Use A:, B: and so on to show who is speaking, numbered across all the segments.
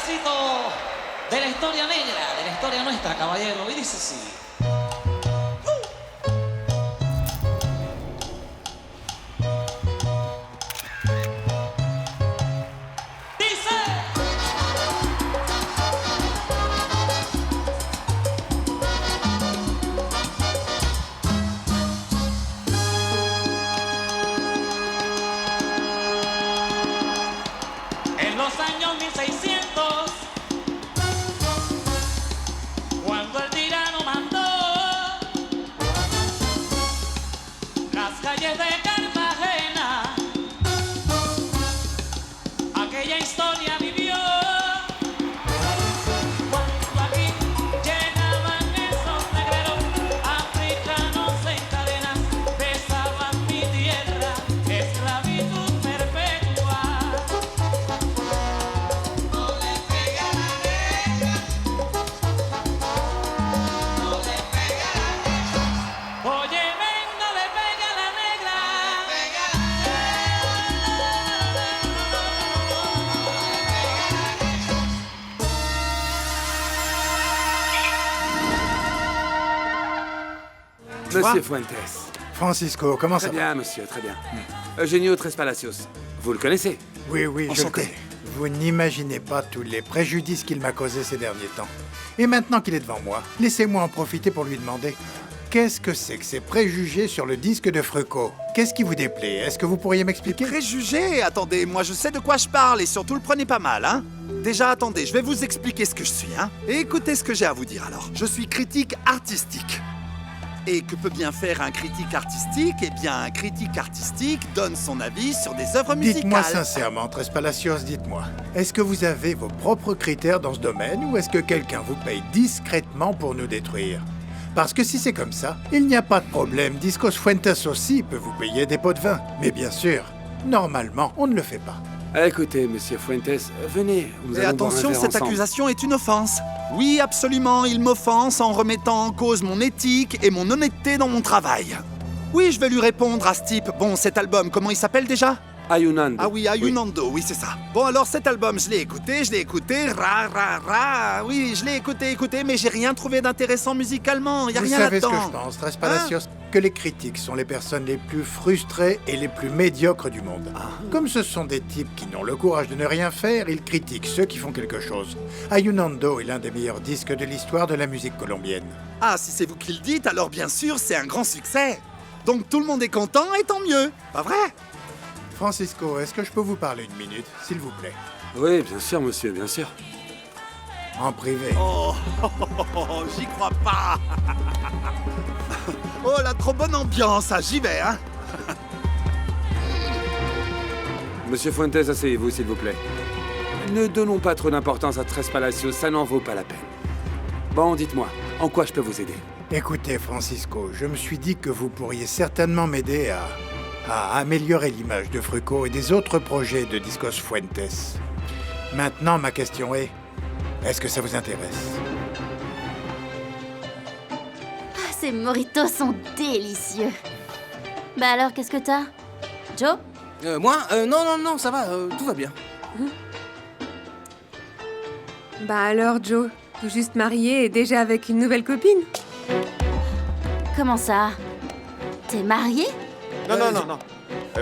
A: pedacito de la historia negra, de la historia nuestra, caballero. Y dice así. En los años 1600, cuando el tirano mandó las calles de Cartagena, aquella historia vivió. Cuando aquí llegaban esos negreros africanos en cadenas, besaban mi tierra, esclavitud perpetua. Oye, ven, no le pega a la negra.
B: Monsieur Fuentes.
C: Francisco, comment ça
B: Très
C: va?
B: bien, monsieur, très bien. Eugenio Tres Palacios. Vous le connaissez?
C: Oui, oui, je le
D: Enchanté.
C: connais. Vous n'imaginez pas tous les préjudices qu'il m'a causés ces derniers temps. Et maintenant qu'il est devant moi, laissez-moi en profiter pour lui demander qu'est-ce que c'est que ces préjugés sur le disque de Frucco? Qu'est-ce qui vous déplaît? Est-ce que vous pourriez m'expliquer?
D: Préjugés? Attendez, moi je sais de quoi je parle et surtout le prenez pas mal, hein? Déjà, attendez, je vais vous expliquer ce que je suis, hein? Et écoutez ce que j'ai à vous dire alors. Je suis critique artistique. Et que peut bien faire un critique artistique? Eh bien, un critique artistique donne son avis sur des œuvres musicales.
C: Dites-moi sincèrement, Tres Palacios, dites-moi. Est-ce que vous avez vos propres critères dans ce domaine ou est-ce que quelqu'un vous paye discrètement pour nous détruire? Parce que si c'est comme ça, il n'y a pas de problème. Discos Fuentes aussi peut vous payer des pots de vin. Mais bien sûr, normalement, on ne le fait pas.
B: Écoutez, monsieur Fuentes, venez. Nous
D: Et
B: allons boire un
D: attention,
B: verre
D: cette
B: ensemble.
D: accusation est une offense. Oui, absolument, il m'offense en remettant en cause mon éthique et mon honnêteté dans mon travail. Oui, je vais lui répondre à ce type. Bon, cet album, comment il s'appelle déjà?
B: Ayunando.
D: Ah oui, Ayunando, oui, c'est ça. Bon, alors cet album, je l'ai écouté, oui, je l'ai écouté, mais j'ai rien trouvé d'intéressant musicalement, y a
C: Vous
D: rien
C: savez ce
D: là-dedans.
C: que je pense, Tres Palacios, que les critiques sont les personnes les plus frustrées et les plus médiocres du monde. Comme ce sont des types qui n'ont le courage de ne rien faire, ils critiquent ceux qui font quelque chose. Ayunando est l'un des meilleurs disques de l'histoire de la musique colombienne.
D: Ah, si c'est vous qui le dites, alors bien sûr, c'est un grand succès. Donc tout le monde est content et tant mieux, pas vrai?
C: Francisco, est-ce que je peux vous parler une minute, s'il vous plaît?
B: Oui, bien sûr, monsieur, bien sûr.
C: En privé.
D: Oh, j'y crois pas. Oh, la trop bonne ambiance, ah, j'y vais, hein.
B: Monsieur Fuentes, asseyez-vous, s'il vous plaît. Ne donnons pas trop d'importance à Tres Palacios, ça n'en vaut pas la peine. Bon, dites-moi, en quoi je peux vous aider?
C: Écoutez, Francisco, je me suis dit que vous pourriez certainement m'aider à améliorer l'image de Frucco et des autres projets de Discos Fuentes. Maintenant, ma question est que ça vous intéresse?
E: Ah, ces mojitos sont délicieux. Bah alors, qu'est-ce que t'as? Joe?
F: Moi Non, ça va, tout va bien.
G: Bah alors, Joe, tout juste marié et déjà avec une nouvelle copine?
E: Comment ça? T'es marié?
H: Non.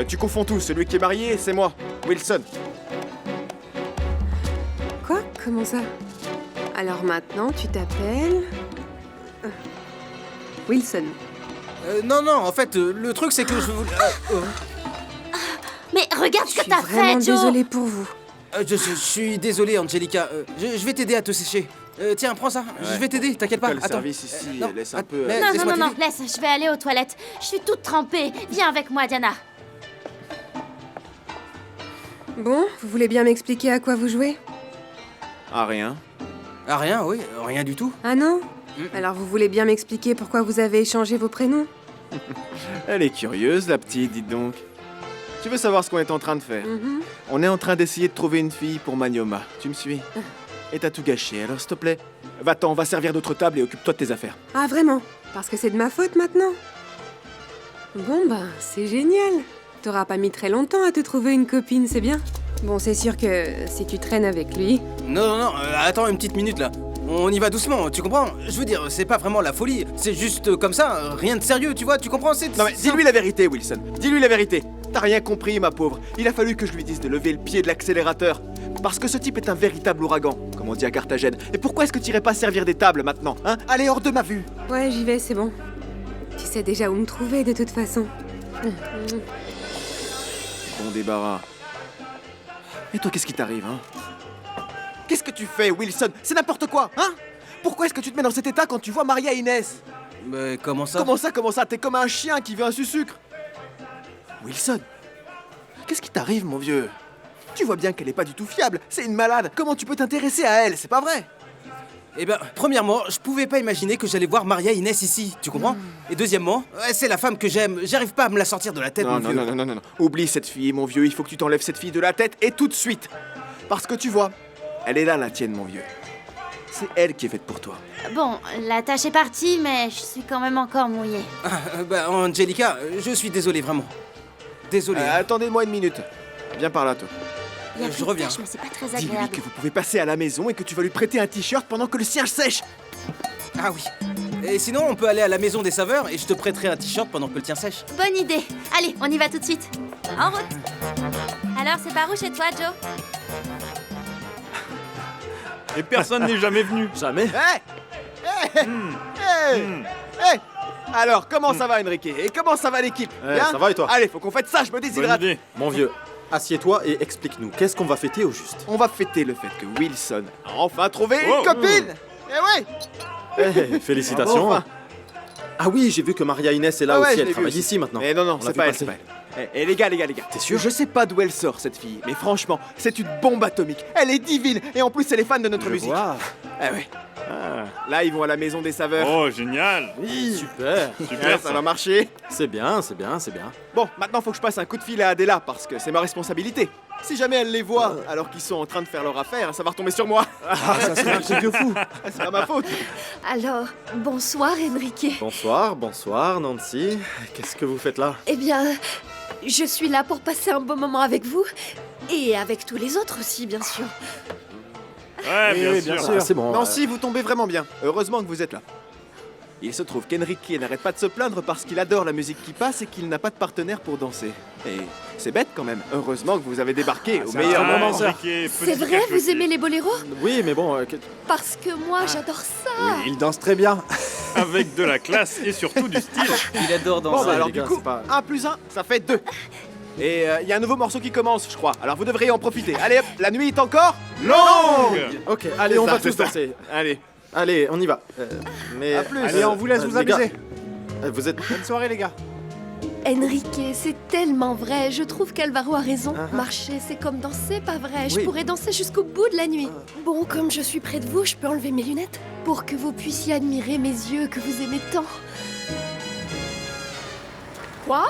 H: Tu confonds tout. Celui qui est marié, c'est moi, Wilson.
G: Quoi? Comment ça? Alors maintenant, tu t'appelles... Wilson.
F: Non, en fait, le truc c'est que je voulais...
E: Mais regarde ce
G: Je
E: que
G: suis
E: t'as
G: vraiment
E: fait, Joe!
G: désolée pour vous.
F: je suis désolé, Angelica. Je vais t'aider à te sécher. Tiens, prends ça. Je vais t'aider, t'inquiète pas.
H: Le
F: Attends.
H: service ici
F: non,
H: laisse un
F: att-
H: peu...
F: mais-
E: Non,
F: laisse-moi
E: non,
F: t'aider.
E: laisse, je vais aller aux toilettes. Je suis toute trempée. Viens avec moi, Diana.
G: Bon, vous voulez bien m'expliquer à quoi vous jouez?
H: Ah, rien.
F: Ah, rien, oui, rien du tout.
G: Ah non? Alors vous voulez bien m'expliquer pourquoi vous avez échangé vos prénoms?
H: Elle est curieuse, la petite, dites donc. Tu veux savoir ce qu'on est en train de faire?
G: Mhm.
H: On est en train d'essayer de trouver une fille pour Manioma. Tu me suis? Et t'as tout gâché, alors s'il te plaît, va-t'en, va servir d'autres tables et occupe-toi de tes affaires.
G: Ah vraiment? Parce que c'est de ma faute maintenant? Bon ben, c'est génial. T'auras pas mis très longtemps à te trouver une copine, c'est bien. Bon, c'est sûr que si tu traînes avec lui...
F: Non, attends une petite minute là. On y va doucement, tu comprends? Je veux dire, c'est pas vraiment la folie, c'est juste comme ça, rien de sérieux, tu vois, tu comprends?
H: Non mais dis-lui la vérité, Wilson. Dis-lui la vérité. T'as rien compris, ma pauvre. Il a fallu que je lui dise de lever le pied de l'accélérateur. Parce que ce type est un véritable ouragan, comme on dit à Carthagène. Et pourquoi est-ce que t'irais pas servir des tables maintenant, hein? Allez, hors de ma vue.
G: Ouais, j'y vais, c'est bon. Tu sais déjà où me trouver, de toute façon.
H: Bon débarras. Et toi, qu'est-ce qui t'arrive, hein? Qu'est-ce que tu fais, Wilson? C'est n'importe quoi, hein? Pourquoi est-ce que tu te mets dans cet état quand tu vois Maria et Inès?
F: Mais comment ça?
H: Comment ça? T'es comme un chien qui veut un sucre. Wilson, qu'est-ce qui t'arrive, mon vieux? Tu vois bien qu'elle est pas du tout fiable, c'est une malade. Comment tu peux t'intéresser à elle? C'est pas vrai.
F: Eh ben, premièrement, je pouvais pas imaginer que j'allais voir Maria Inès ici, tu comprends? Et deuxièmement, c'est la femme que j'aime, j'arrive pas à me la sortir de la tête, mon vieux.
H: Non. Oublie cette fille, mon vieux, il faut que tu t'enlèves cette fille de la tête et tout de suite. Parce que tu vois, elle est là, la tienne, mon vieux. C'est elle qui est faite pour toi.
E: Bon, la tâche est partie, mais je suis quand même encore mouillée.
F: Angelica, je suis désolé, vraiment. Désolé.
H: Attendez-moi une minute. Viens par là, toi.
E: Il y a
F: je
E: plus de
F: reviens.
E: tâches, mais c'est pas très
H: Dis-lui
E: agréable.
H: que vous pouvez passer à la maison et que tu vas lui prêter un t-shirt pendant que le sien sèche.
F: Ah oui. Et sinon, on peut aller à la maison des saveurs et je te prêterai un t-shirt pendant que le tien sèche.
E: Bonne idée. Allez, on y va tout de suite. En route. Alors, c'est par où chez toi, Joe?
I: Et personne n'est jamais venu.
H: Jamais. Hey. Alors, comment ça va, Enrique? Et comment ça va, l'équipe? Bien
I: ça va et toi?
H: Allez, faut qu'on fête ça, je me
I: Bonne
H: déshydrate.
I: idée.
J: Mon vieux, assieds-toi et explique-nous, qu'est-ce qu'on va fêter au juste?
H: On va fêter le fait que Wilson a enfin trouvé
I: Oh.
H: une copine. Eh ouais.
J: Félicitations.
H: Enfin.
J: Ah oui, j'ai vu que Maria Inès est là
H: Ah ouais,
J: aussi,
H: je
J: elle
H: l'ai
J: travaille
H: vu
J: ici maintenant.
H: Mais non,
J: On l'a
H: c'est
J: vu
H: pas elle,
J: passer.
H: c'est pas elle. Eh, les gars.
J: T'es sûr?
H: Je sais pas d'où elle sort, cette fille, mais franchement, c'est une bombe atomique. Elle est divine, et en plus, elle est fan de notre
J: Je
H: musique.
J: vois.
H: Eh ouais.
J: Ah,
H: Là, ils vont à la maison des saveurs.
I: Oh, génial.
J: oui, super.
I: Super,
H: ça va marcher.
J: C'est bien.
H: Bon, maintenant, faut que je passe un coup de fil à Adela, parce que c'est ma responsabilité. Si jamais elle les voit, alors qu'ils sont en train de faire leur affaire, ça va retomber sur moi.
J: Ça serait un truc de fou.
H: C'est pas ma faute.
K: Alors, bonsoir Enrique.
J: Bonsoir Nancy. Qu'est-ce que vous faites là?
K: Eh bien, je suis là pour passer un bon moment avec vous. Et avec tous les autres aussi, bien sûr.
I: Ouais,
J: Oui,
I: bien sûr.
J: sûr. Ah, c'est bon.
H: Nancy, vous tombez vraiment bien. Heureusement que vous êtes là. Il se trouve qu'Enrique n'arrête pas de se plaindre parce qu'il adore la musique qui passe et qu'il n'a pas de partenaire pour danser. Et c'est bête quand même. Heureusement que vous avez débarqué au
J: c'est
H: meilleur
J: un
H: moment.
J: moment, ça.
I: Enrique,
K: C'est
I: petit
K: vrai, vous
I: cacotis.
K: aimez les boléros?
J: Oui, mais bon,
K: Parce que moi, j'adore ça.
J: il danse très bien.
I: Avec de la classe et surtout du style.
F: Il adore
H: Bon,
F: danser.
H: bah alors
J: les
H: du
J: gars,
H: coup,
J: c'est pas-
H: 1 plus 1, ça fait 2. Et il y a un nouveau morceau qui commence, je crois. Alors vous devriez en profiter. Allez hop, la nuit est encore longue.
J: Ok, allez,
H: C'est
J: on
H: ça,
J: va
H: c'est
J: tous
H: ça.
J: danser.
H: Allez.
J: Allez, on y va. Mais
H: À plus.
J: allez, on vous laisse
H: vous
J: les gars.
H: amuser.
J: Vous êtes.
H: Bonne soirée les gars.
K: Enrique, c'est tellement vrai. Je trouve qu'Alvaro a raison.
J: Ah.
K: Marcher, c'est comme danser, pas vrai? Je
J: Oui.
K: pourrais danser jusqu'au bout de la nuit. Bon, comme je suis près de vous, je peux enlever mes lunettes pour que vous puissiez admirer mes yeux que vous aimez tant.
G: Quoi?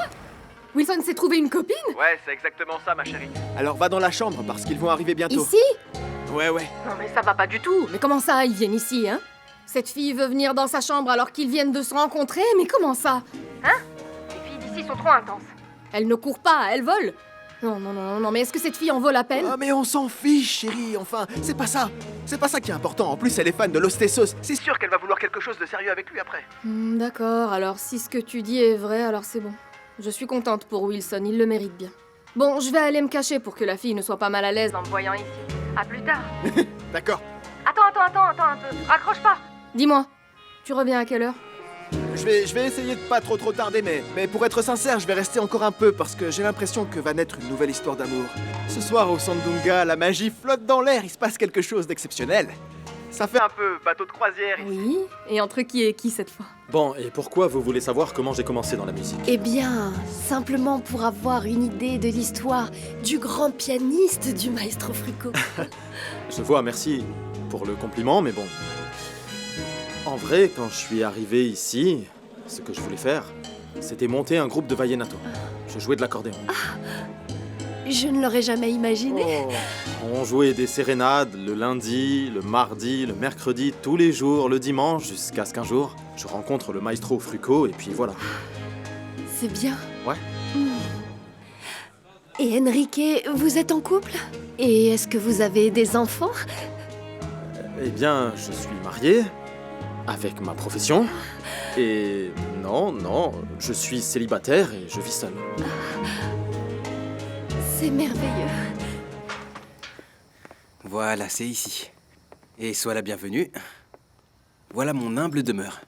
G: Wilson s'est trouvé une copine?
H: Ouais, c'est exactement ça ma chérie. Alors va dans la chambre parce qu'ils vont arriver bientôt.
G: Ici?
H: Ouais.
G: Non mais ça va pas du tout. Mais comment ça, ils viennent ici, hein? Cette fille veut venir dans sa chambre alors qu'ils viennent de se rencontrer, mais comment ça? Hein? Les filles d'ici sont trop intenses. Elle ne court pas, elle vole. Non, mais est-ce que cette fille en vaut la peine?
H: Ah mais on s'en fiche chérie, enfin, c'est pas ça. C'est pas ça qui est important. En plus elle est fan de Los Tesos. C'est sûr qu'elle va vouloir quelque chose de sérieux avec lui après.
G: D'accord, alors si ce que tu dis est vrai, alors c'est bon. Je suis contente pour Wilson, il le mérite bien. Bon, je vais aller me cacher pour que la fille ne soit pas mal à l'aise en me voyant ici. À plus tard.
H: D'accord.
G: Attends un peu. Raccroche pas. Dis-moi, tu reviens à quelle heure?
H: Je vais essayer de pas trop tarder, mais pour être sincère, je vais rester encore un peu parce que j'ai l'impression que va naître une nouvelle histoire d'amour. Ce soir au Sandunga, la magie flotte dans l'air, il se passe quelque chose d'exceptionnel. Ça fait un peu bateau de croisière ici.
G: Oui, et entre qui et qui cette fois?
J: Bon, et pourquoi vous voulez savoir comment j'ai commencé dans la musique?
K: Eh bien, simplement pour avoir une idée de l'histoire du grand pianiste du maestro Frico.
J: Je vois, merci pour le compliment, mais bon. En vrai, quand je suis arrivé ici, ce que je voulais faire, c'était monter un groupe de vallenato. Je jouais de l'accordéon.
K: Je ne l'aurais jamais imaginé.
J: On jouait des sérénades le lundi, le mardi, le mercredi, tous les jours, le dimanche, jusqu'à ce qu'un jour, je rencontre le maestro Fruco, et puis voilà.
K: C'est bien.
J: Ouais.
K: Et Enrique, vous êtes en couple? Et est-ce que vous avez des enfants?
J: Eh bien, je suis marié, avec ma profession, et non, je suis célibataire et je vis seul.
K: C'est merveilleux.
F: Voilà, c'est ici. Et sois la bienvenue. Voilà mon humble demeure.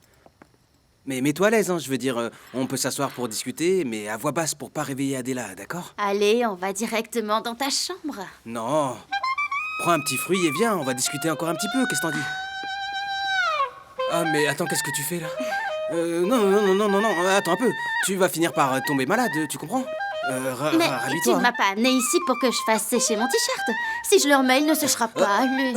F: Mais mets-toi à l'aise, hein, je veux dire, on peut s'asseoir pour discuter, mais à voix basse pour pas réveiller Adela, d'accord?
E: Allez, on va directement dans ta chambre.
F: Non. Prends un petit fruit et viens, on va discuter encore un petit peu, qu'est-ce que t'en dis? Ah, mais attends, qu'est-ce que tu fais là? Non, attends un peu. Tu vas finir par tomber malade, tu comprends?
E: Mais
F: Rhabille-toi,
E: tu ne
F: hein.
E: m'as pas amené ici pour que je fasse sécher mon t-shirt. Si je le remets, il ne séchera pas, lui.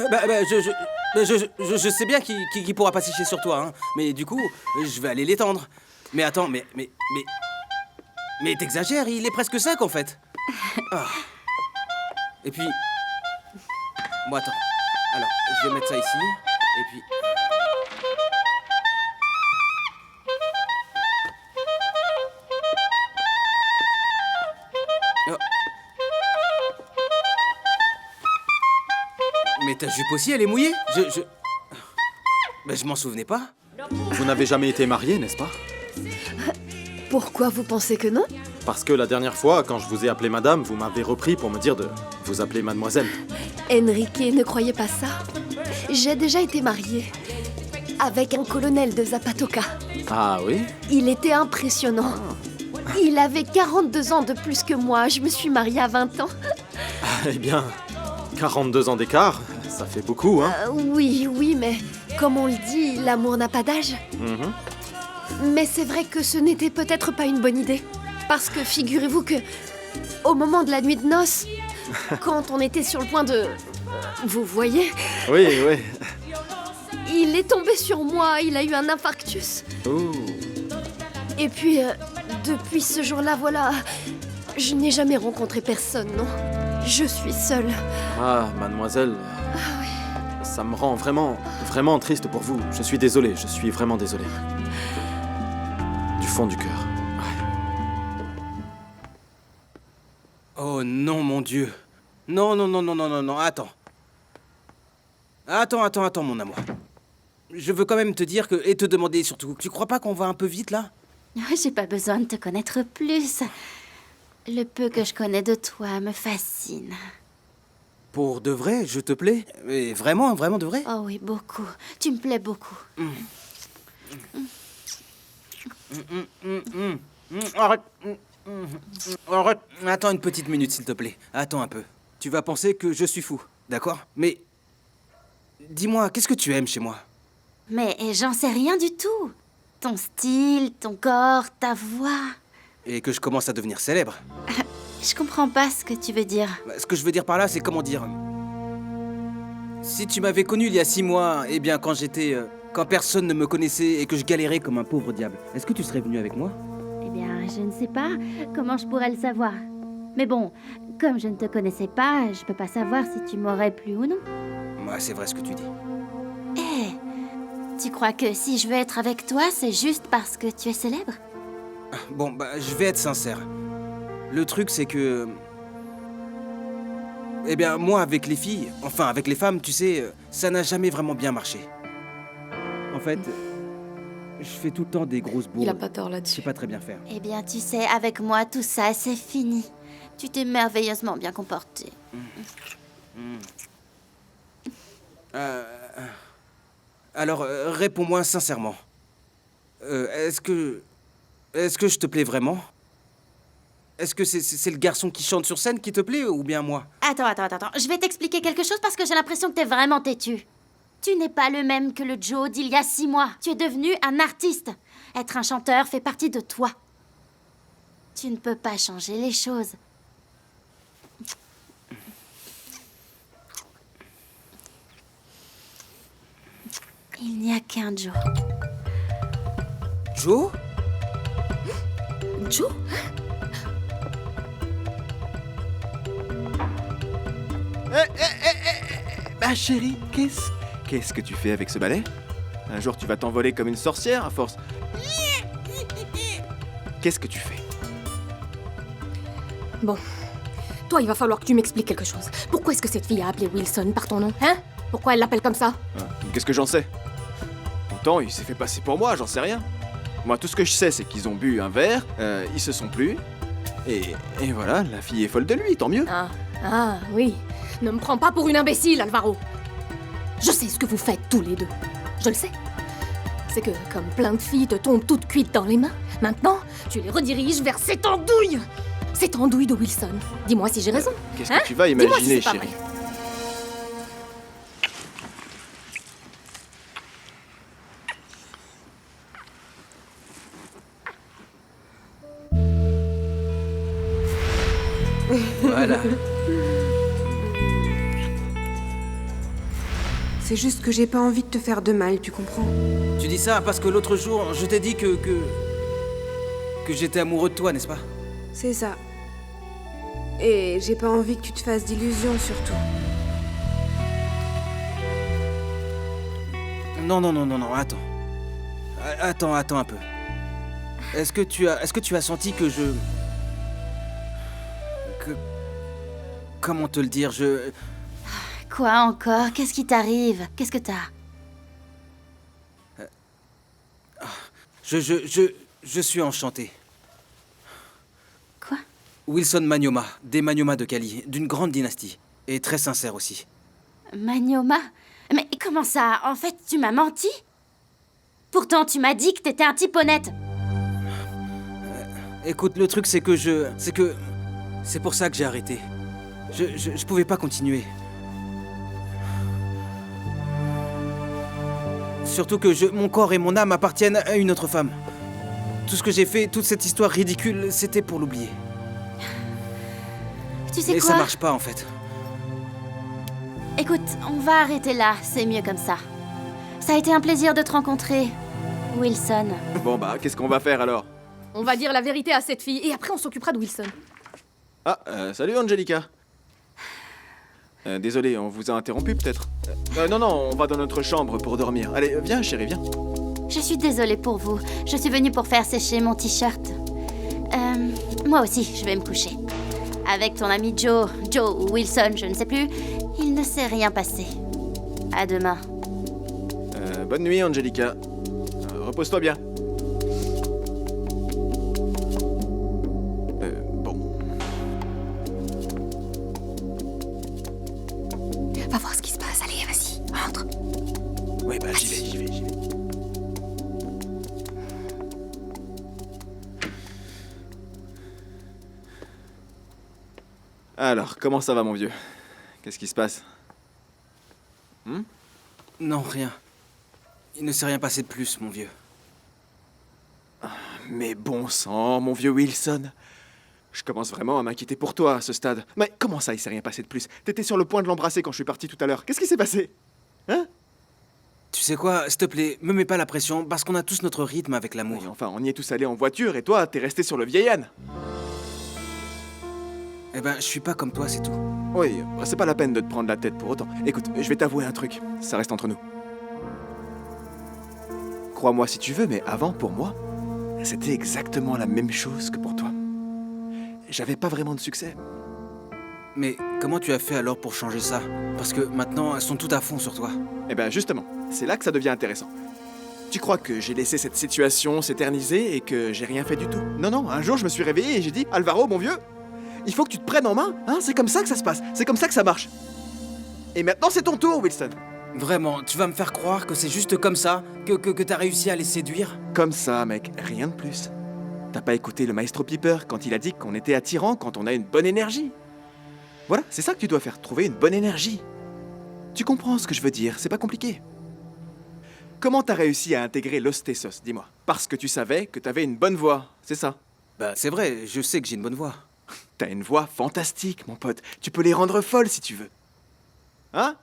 F: Je sais bien qu'il pourra pas sécher sur toi, hein. Mais du coup, je vais aller l'étendre. Mais attends, mais t'exagères, il est presque 5 en fait. Ah. Et puis... Bon, attends. Alors, je vais mettre ça ici, et puis... Oh. Mais ta jupe aussi, elle est mouillée? Je m'en souvenais pas.
J: Vous n'avez jamais été marié, n'est-ce pas?
K: Pourquoi vous pensez que non?
J: Parce que la dernière fois, quand je vous ai appelé madame, vous m'avez repris pour me dire de vous appeler mademoiselle.
K: Enrique, ne croyez pas ça. J'ai déjà été mariée. Avec un colonel de Zapatoca.
J: Ah oui?
K: Il était impressionnant. Il avait 42 ans de plus que moi. Je me suis mariée à 20 ans.
J: Eh bien, 42 ans d'écart, ça fait beaucoup, hein?
K: Oui, mais comme on le dit, l'amour n'a pas d'âge. Mais c'est vrai que ce n'était peut-être pas une bonne idée. Parce que figurez-vous que, au moment de la nuit de noces, quand on était sur le point de... Vous voyez?
J: Oui.
K: Il est tombé sur moi, il a eu un infarctus.
J: Ouh.
K: Et puis, depuis ce jour-là, voilà, je n'ai jamais rencontré personne, non? Je suis seule.
J: Ah, mademoiselle, ça me rend vraiment triste pour vous. Je suis désolé, je suis vraiment désolé. Du fond du cœur.
F: Oh non, mon Dieu. Non, attends. Attends, mon amour. Je veux quand même te dire que... Et te demander surtout, tu crois pas qu'on va un peu vite, là?
E: J'ai pas besoin de te connaître plus. Le peu que je connais de toi me fascine.
F: Pour de vrai, je te plais? Mais vraiment de vrai?
E: Oh oui, beaucoup. Tu me plais beaucoup.
F: Arrête. Arrête. Attends une petite minute, s'il te plaît. Attends un peu. Tu vas penser que je suis fou, d'accord? Mais... Dis-moi, qu'est-ce que tu aimes chez moi?
E: Mais j'en sais rien du tout. Ton style, ton corps, ta voix.
F: Et que je commence à devenir célèbre.
E: Je comprends pas ce que tu veux dire.
F: Ce que je veux dire par là, c'est comment dire... Si tu m'avais connu il y a 6 mois, eh bien quand j'étais... quand personne ne me connaissait et que je galérais comme un pauvre diable, est-ce que tu serais venu avec moi?
E: Eh bien, je ne sais pas. Comment je pourrais le savoir? Mais bon, comme je ne te connaissais pas, je peux pas savoir si tu m'aurais plu ou non.
F: Ouais, c'est vrai ce que tu dis.
E: Tu crois que si je veux être avec toi, c'est juste parce que tu es célèbre?
F: Bon, je vais être sincère. Le truc, c'est que... Eh bien, moi, avec les filles, enfin, avec les femmes, tu sais, ça n'a jamais vraiment bien marché. En fait, je fais tout le temps des grosses bourdes.
G: Il a pas tort là-dessus.
F: Je sais pas très bien faire.
E: Eh bien, tu sais, avec moi, tout ça, c'est fini. Tu t'es merveilleusement bien comporté.
F: Alors, réponds-moi sincèrement. Est-ce que je te plais vraiment? Est-ce que c'est le garçon qui chante sur scène qui te plaît ou bien moi?
E: Attends. Je vais t'expliquer quelque chose parce que j'ai l'impression que t'es vraiment têtu. Tu n'es pas le même que le Joe d'il y a 6 mois. Tu es devenu un artiste. Être un chanteur fait partie de toi. Tu ne peux pas changer les choses. Il n'y a qu'un Joe.
F: Joe?
K: Joe?
H: Ma chérie, qu'est-ce que tu fais avec ce balai? Un jour tu vas t'envoler comme une sorcière à force. Qu'est-ce que tu fais?
G: Bon, Toi, il va falloir que tu m'expliques quelque chose. Pourquoi est-ce que cette fille a appelé Wilson par ton nom, hein? Pourquoi elle l'appelle comme ça?
H: Qu'est-ce que j'en sais? Pourtant, il s'est fait passer pour moi, j'en sais rien. Moi, tout ce que je sais, c'est qu'ils ont bu un verre, ils se sont plu, et voilà, la fille est folle de lui, tant mieux.
G: Ah, oui. Ne me prends pas pour une imbécile, Alvaro. Je sais ce que vous faites tous les deux. Je le sais. C'est que, comme plein de filles te tombent toutes cuites dans les mains, maintenant, tu les rediriges vers cette andouille. Cette andouille de Wilson. Dis-moi si j'ai raison.
H: Qu'est-ce que tu vas imaginer, chérie?
F: Voilà.
L: C'est juste que j'ai pas envie de te faire de mal, tu comprends?
F: Tu dis ça parce que l'autre jour, je t'ai dit que j'étais amoureux de toi, n'est-ce pas?
L: C'est ça. Et j'ai pas envie que tu te fasses d'illusions, surtout.
F: Non, attends. Attends un peu. Est-ce que tu as senti que comment te le dire,
E: Quoi encore? Qu'est-ce qui t'arrive? Qu'est-ce que t'as?
F: Je suis enchanté.
E: Quoi?
F: Wilson Manioma, des Manioma de Cali, d'une grande dynastie. Et très sincère aussi.
E: Manioma? Mais comment ça? En fait, tu m'as menti? Pourtant, tu m'as dit que t'étais un type honnête.
F: Écoute, le truc c'est que c'est pour ça que j'ai arrêté. Je pouvais pas continuer. Surtout que mon corps et mon âme appartiennent à une autre femme. Tout ce que j'ai fait, toute cette histoire ridicule, c'était pour l'oublier.
E: Tu sais
F: Mais
E: quoi?
F: ça marche pas en fait.
E: Écoute, on va arrêter là, c'est mieux comme ça. Ça a été un plaisir de te rencontrer, Wilson.
H: Bon bah, qu'est-ce qu'on va faire alors?
G: On va dire la vérité à cette fille et après on s'occupera de Wilson.
H: Ah, salut Angelica. Désolé, on vous a interrompu peut-être? Non, on va dans notre chambre pour dormir. Allez, viens chérie, viens.
E: Je suis désolée pour vous. Je suis venue pour faire sécher mon t-shirt. Moi aussi, je vais me coucher. Avec ton ami Joe ou Wilson, je ne sais plus, il ne s'est rien passé. À demain.
H: Bonne nuit Angelica. Repose-toi bien. Bon.
K: Va voir ce qui se passe. Allez, vas-y, entre.
H: Ouais, bah j'y vais. Alors, comment ça va mon vieux? Qu'est-ce qui se passe?
F: Non, rien. Il ne s'est rien passé de plus, mon vieux.
H: Mais bon sang, mon vieux Wilson. Je commence vraiment à m'inquiéter pour toi à ce stade. Mais comment ça, il s'est rien passé de plus? T'étais sur le point de l'embrasser quand je suis parti tout à l'heure. Qu'est-ce qui s'est passé? Hein?
F: Tu sais quoi, s'il te plaît, me mets pas la pression, parce qu'on a tous notre rythme avec l'amour.
H: Oui, enfin, on y est tous allés en voiture et toi, t'es resté sur le vieil âne.
F: Eh ben, je suis pas comme toi, c'est tout.
H: Oui, c'est pas la peine de te prendre la tête pour autant. Écoute, je vais t'avouer un truc. Ça reste entre nous. Crois-moi si tu veux, mais avant, pour moi, c'était exactement la même chose que pour toi. J'avais pas vraiment de succès.
F: Mais comment tu as fait alors pour changer ça? Parce que maintenant, elles sont toutes à fond sur toi.
H: Eh ben justement, c'est là que ça devient intéressant. Tu crois que j'ai laissé cette situation s'éterniser et que j'ai rien fait du tout? Non, un jour je me suis réveillé et j'ai dit « Alvaro, mon vieux, il faut que tu te prennes en main, hein, c'est comme ça que ça se passe, c'est comme ça que ça marche. » Et maintenant c'est ton tour, Wilson.
F: Vraiment, tu vas me faire croire que c'est juste comme ça que t'as réussi à les séduire?
H: Comme ça, mec, rien de plus. T'as pas écouté le maestro Piper quand il a dit qu'on était attirant quand on a une bonne énergie? Voilà, c'est ça que tu dois faire, trouver une bonne énergie. Tu comprends ce que je veux dire, c'est pas compliqué. Comment t'as réussi à intégrer Los Tesos, dis-moi? Parce que tu savais que t'avais une bonne voix, c'est ça?
F: Bah c'est vrai, je sais que j'ai une bonne voix.
H: T'as une voix fantastique, mon pote. Tu peux les rendre folles si tu veux. Hein?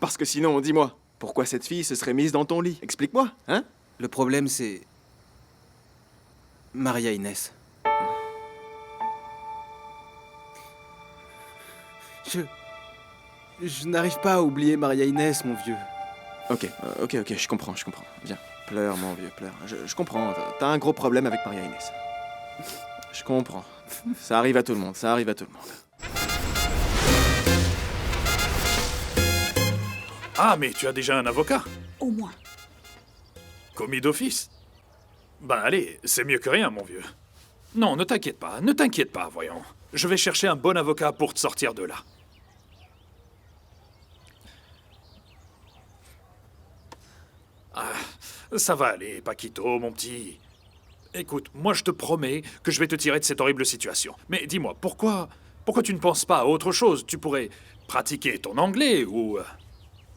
H: Parce que sinon, dis-moi, pourquoi cette fille se serait mise dans ton lit? Explique-moi, hein?
F: Le problème, c'est... Maria Inès. Je n'arrive pas à oublier Maria Inès, mon vieux.
H: Ok, je comprends. Viens, pleure, mon vieux, pleure. Je comprends, t'as un gros problème avec Maria Inès. Je comprends. Ça arrive à tout le monde.
M: Ah, mais tu as déjà un avocat?
N: Au moins.
M: Commis d'office? Ben allez, c'est mieux que rien, mon vieux. Non, ne t'inquiète pas, voyons. Je vais chercher un bon avocat pour te sortir de là. Ah, ça va aller, Paquito, mon petit. Écoute, moi je te promets que je vais te tirer de cette horrible situation. Mais dis-moi, pourquoi tu ne penses pas à autre chose? Tu pourrais pratiquer ton anglais ou...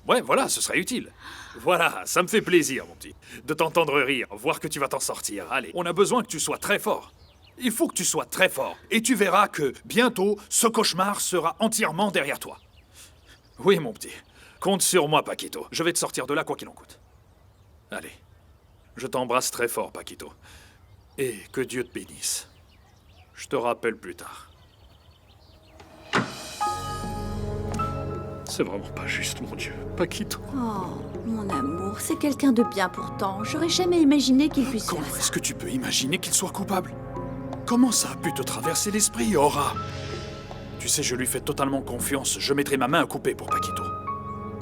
M: Ouais, voilà, ce serait utile. Voilà, ça me fait plaisir, mon petit, de t'entendre rire, voir que tu vas t'en sortir. Allez, on a besoin que tu sois très fort. Il faut que tu sois très fort. Et tu verras que, bientôt, ce cauchemar sera entièrement derrière toi. Oui, mon petit. Compte sur moi, Paquito. Je vais te sortir de là, quoi qu'il en coûte. Allez. Je t'embrasse très fort, Paquito. Et que Dieu te bénisse. Je te rappelle plus tard. C'est vraiment pas juste, mon Dieu. Paquito.
N: Oh, mon amour, c'est quelqu'un de bien pourtant. J'aurais jamais imaginé qu'il puisse
M: Comment
N: faire ça.
M: est-ce que tu peux imaginer qu'il soit coupable? Comment ça a pu te traverser l'esprit, Aura? Tu sais, je lui fais totalement confiance. Je mettrai ma main à couper pour Paquito.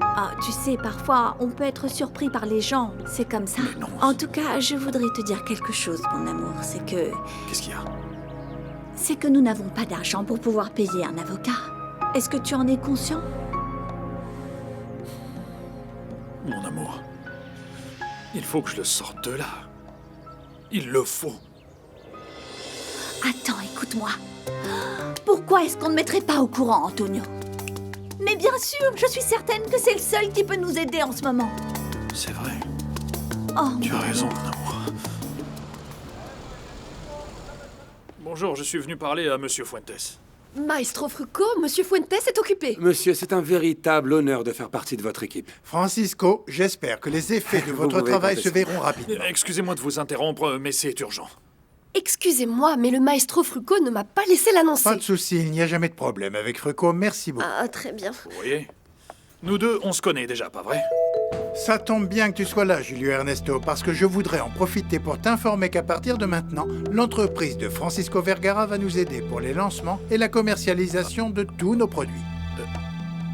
N: Ah, tu sais, parfois, on peut être surpris par les gens. C'est comme ça.
M: Mais non.
N: En tout cas, je voudrais te dire quelque chose, mon amour. C'est que...
M: Qu'est-ce qu'il y a?
N: C'est que nous n'avons pas d'argent pour pouvoir payer un avocat. Est-ce que tu en es conscient?
M: Mon amour, il faut que je le sorte de là. Il le faut.
N: Attends, écoute-moi. Pourquoi est-ce qu'on ne mettrait pas au courant, Antonio? Mais bien sûr, je suis certaine que c'est le seul qui peut nous aider en ce moment.
M: C'est vrai.
N: Oh,
M: Tu as raison, mon amour. Bonjour, je suis venu parler à Monsieur Fuentes.
K: Maestro Frucco, Monsieur Fuentes est occupé.
B: Monsieur, c'est un véritable honneur de faire partie de votre équipe.
C: Francisco, j'espère que les effets de
B: Vous
C: votre
B: pouvez
C: travail
B: compter
C: se
B: sur
C: verront rapidement.
M: Excusez-moi de vous interrompre, mais c'est urgent.
K: Excusez-moi, mais le Maestro Frucco ne m'a pas laissé l'annoncer.
C: Pas de souci, il n'y a jamais de problème avec Frucco, merci beaucoup.
K: Ah, très bien.
M: Vous voyez? Nous deux, on se connaît déjà, pas vrai?
C: Ça tombe bien que tu sois là, Julio Ernesto, parce que je voudrais en profiter pour t'informer qu'à partir de maintenant, l'entreprise de Francisco Vergara va nous aider pour les lancements et la commercialisation de tous nos produits.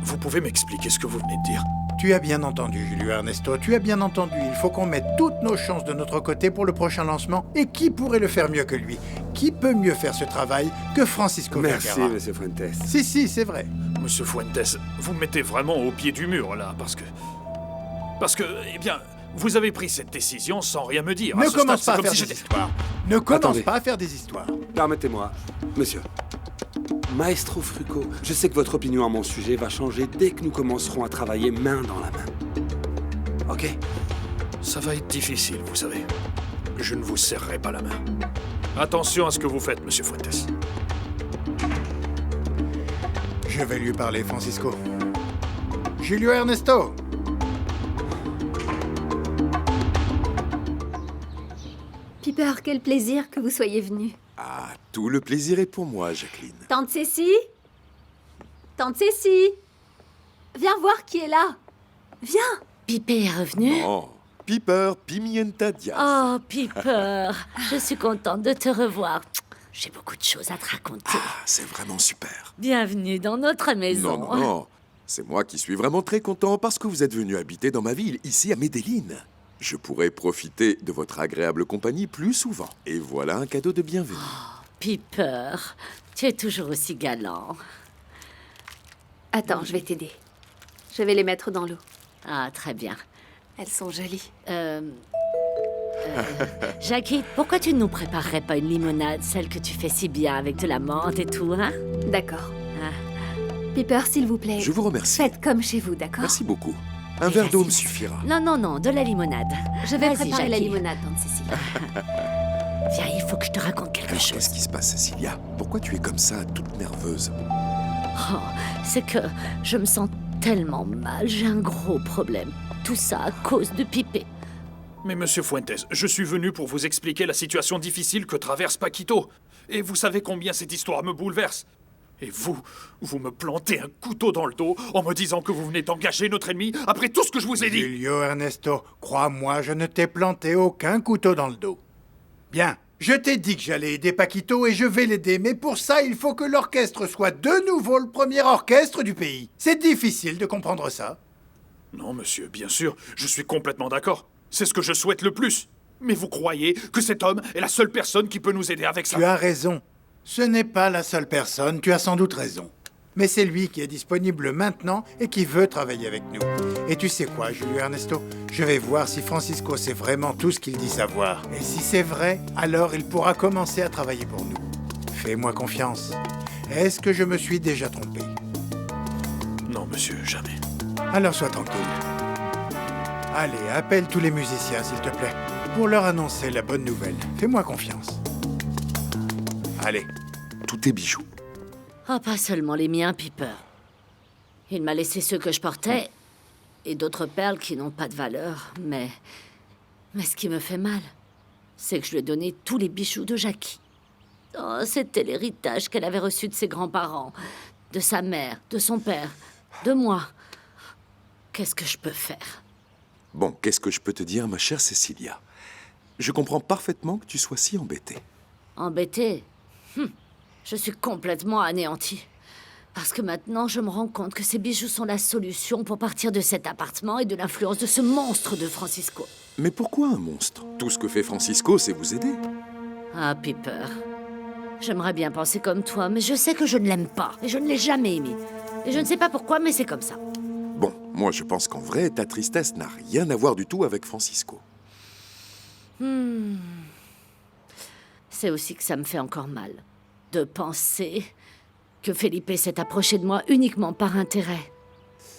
M: Vous pouvez m'expliquer ce que vous venez de dire?
C: Tu as bien entendu, Julio Ernesto, tu as bien entendu. Il faut qu'on mette toutes nos chances de notre côté pour le prochain lancement. Et qui pourrait le faire mieux que lui? Qui peut mieux faire ce travail que Francisco
B: Merci,
C: Vergara?
B: Monsieur Fuentes.
C: Si, c'est vrai.
M: Monsieur Fuentes, vous me mettez vraiment au pied du mur, là, parce que, eh bien, vous avez pris cette décision sans rien me dire.
C: Ne
M: À ce
C: commence
M: stade,
C: pas à
M: c'est
C: faire
M: comme
C: des
M: si
C: histoires. Ne commence
B: Attendez.
C: pas à faire des histoires.
B: Permettez-moi, monsieur. Maestro Frucco, je sais que votre opinion à mon sujet va changer dès que nous commencerons à travailler main dans la main. Ok?
M: Ça va être difficile, vous savez. Je ne vous serrerai pas la main. Attention à ce que vous faites, Monsieur Fuentes.
C: Je vais lui parler, Francisco. Julio Ernesto!
N: Piper, quel plaisir que vous soyez venu.
O: Ah, tout le plaisir est pour moi, Jacqueline.
N: Tante Cécile? Tante Cécile? Viens voir qui est là. Viens.
P: Piper est revenu?
O: Oh, Piper Pimienta Diaz.
P: Oh, Piper, je suis contente de te revoir. J'ai beaucoup de choses à te raconter.
O: Ah, c'est vraiment super.
P: Bienvenue dans notre maison.
O: Non. C'est moi qui suis vraiment très content parce que vous êtes venu habiter dans ma ville, ici à Medellín. Je pourrais profiter de votre agréable compagnie plus souvent. Et voilà un cadeau de bienvenue.
P: Oh, Piper, tu es toujours aussi galant.
K: Attends, je vais t'aider. Je vais les mettre dans l'eau.
P: Ah, très bien.
K: Elles sont jolies.
P: Jackie, pourquoi tu ne nous préparerais pas une limonade, celle que tu fais si bien avec de la menthe et tout, hein?
K: D'accord. Piper, s'il vous plaît.
O: Je vous remercie.
K: Faites comme chez vous, d'accord?
O: Merci beaucoup. Un verre d'eau me suffira.
P: Non, de la limonade.
K: Je vais
P: Vas-y,
K: préparer la
P: Jackie.
K: limonade, tante Cécile.
P: Viens, il faut que je te raconte quelque chose.
O: Qu'est-ce qui se passe, Cecilia? Pourquoi tu es comme ça, toute nerveuse?
P: Oh, c'est que je me sens tellement mal, j'ai un gros problème. Tout ça à cause de Pipé.
M: Mais Monsieur Fuentes, je suis venu pour vous expliquer la situation difficile que traverse Paquito. Et vous savez combien cette histoire me bouleverse. Et vous me plantez un couteau dans le dos en me disant que vous venez d'engager notre ennemi après tout ce que je vous ai dit.
C: Julio Ernesto, crois-moi, je ne t'ai planté aucun couteau dans le dos. Bien, je t'ai dit que j'allais aider Paquito et je vais l'aider, mais pour ça, il faut que l'orchestre soit de nouveau le premier orchestre du pays. C'est difficile de comprendre ça.
M: Non, monsieur, bien sûr, je suis complètement d'accord. C'est ce que je souhaite le plus. Mais vous croyez que cet homme est la seule personne qui peut nous aider avec ça?
C: Tu as raison. Ce n'est pas la seule personne, tu as sans doute raison. Mais c'est lui qui est disponible maintenant et qui veut travailler avec nous. Et tu sais quoi, Julio Ernesto? Je vais voir si Francisco sait vraiment tout ce qu'il dit savoir. Et si c'est vrai, alors il pourra commencer à travailler pour nous. Fais-moi confiance. Est-ce que je me suis déjà trompé?
M: Non, monsieur, jamais.
C: Alors sois tranquille. Allez, appelle tous les musiciens, s'il te plaît, pour leur annoncer la bonne nouvelle. Fais-moi confiance. Allez.
O: Tout est bijoux.
P: Ah, pas seulement les miens, Piper. Il m'a laissé ceux que je portais et d'autres perles qui n'ont pas de valeur, mais ce qui me fait mal, c'est que je lui ai donné tous les bijoux de Jackie. Oh, c'était l'héritage qu'elle avait reçu de ses grands-parents, de sa mère, de son père, de moi. Qu'est-ce que je peux faire?
O: Bon, qu'est-ce que je peux te dire, ma chère Cecilia? Je comprends parfaitement que tu sois si embêtée.
P: Embêtée? Je suis complètement anéantie. Parce que maintenant, je me rends compte que ces bijoux sont la solution pour partir de cet appartement et de l'influence de ce monstre de Francisco.
O: Mais pourquoi un monstre? Tout ce que fait Francisco, c'est vous aider.
P: Ah, Piper. J'aimerais bien penser comme toi, mais je sais que je ne l'aime pas. Et je ne l'ai jamais aimé. Et je ne sais pas pourquoi, mais c'est comme ça.
O: Bon, moi je pense qu'en vrai, ta tristesse n'a rien à voir du tout avec Francisco.
P: C'est aussi que ça me fait encore mal de penser que Felipe s'est approché de moi uniquement par intérêt.